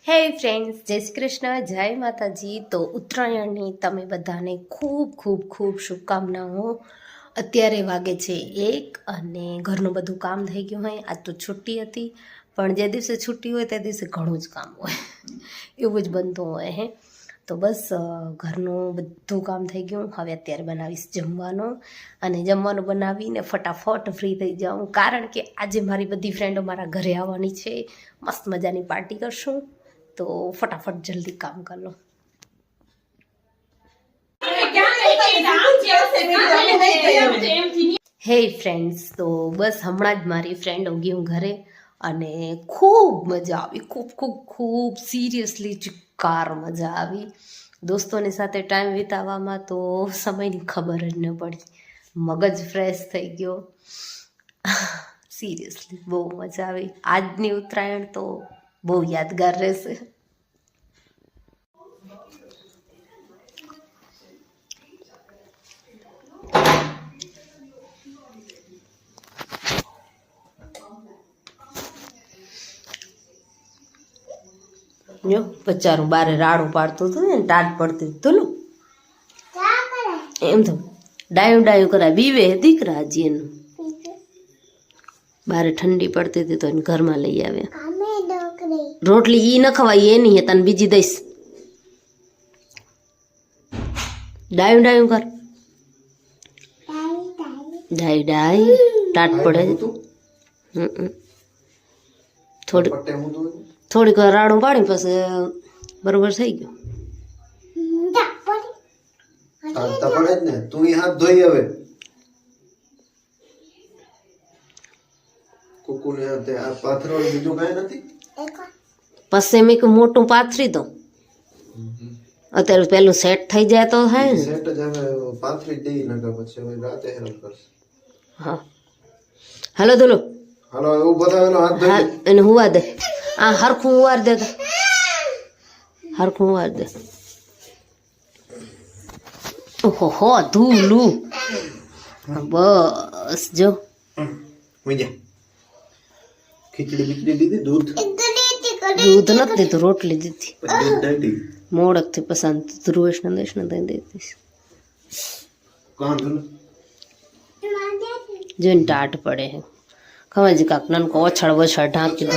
હે ફ્રેન્ડ્સ, જય શ્રી કૃષ્ણ, જય માતાજી. તો ઉત્તરાયણની તમે બધાને ખૂબ ખૂબ ખૂબ શુભકામનાઓ. અત્યારે વાગે છે 1 અને ઘરનું બધું કામ થઈ ગયું હોય. આજ તો છુટ્ટી હતી, પણ જે દિવસે છુટ્ટી હોય તે દિવસે ઘણું જ કામ હોય, એવું જ બનતું હોય હે. તો બસ ઘરનું બધું કામ થઈ ગયું. હવે અત્યારે બનાવીશ જમવાનું, અને જમવાનું બનાવીને ફટાફટ ફ્રી થઈ જાઉં, કારણ કે આજે મારી બધી ફ્રેન્ડો મારા ઘરે આવવાની છે. મસ્ત મજાની પાર્ટી કરશું, તો ફટાફટ જલ્દી કામ कर लो. હે ફ્રેન્ડ્સ, તો બસ હમણાં જ મારી ફ્રેન્ડ ગઈ હું ઘરે, અને ખૂબ મજા આવી, ખૂબ ખૂબ ખૂબ સિરિયસલી ચિક્કાર મજા આવી. દોસ્તોની સાથે ટાઈમ વિતાવવામાં તો સમયની ખબર જ ન પડી, મગજ ફ્રેશ થઈ ગયો. સિરિયસલી બહુ મજા આવી. આજની ઉત્તરાયણ તો બહુ યાદગાર રહેશે. જો બચારું બારે રાડું પાડતું હતું ને, ટાટ પડતી હતું એમ તો ડાયું ડાયું કરાય. બીવે દીકરા હજી એનું. બારે ઠંડી પડતી હતી તો એને ઘરમાં લઈ આવ્યા. રોટલી ઈ ન ખવાય, એ નહીં, તને બીજી દઈશ. ડાયું ડાયું કર, ડાય ડાય, ટાટ પડે. થોડીક વાર રાડું પાડી પછી બરોબર થઈ ગયું. તું હાથ ધોઈ હવે કુકુને હાથે આ પાથરો બીજું કઈ નથી. પછી મેં મોટું પાથરી દો, અત્યારે પેલું સેટ થઈ જાય તો થાય ને. સેટ જ હવે પાથરી દઈ નકા પછી હવે રાતે હેરાન કરશે. હા હાલો ધોલો, હાલો એવું બતાવેલો હાથ ધોઈ એને હુવા દે. આ હરખું હુવાર દે, હરખું હુવાર દે. ઓહો હો ધૂલું. બસ જો ખીચડી બીચડી દીધી. દૂધ નથી દીધું, રોટલી દીધી. મોડકથી પસંદ ધ્રુવેશ ને દેશ ને દઈ દીધી. જોઈને ટાટ પડે હે. ખબર છે કાક નાનકો ઓછળ વછળ ઢાંકી દો.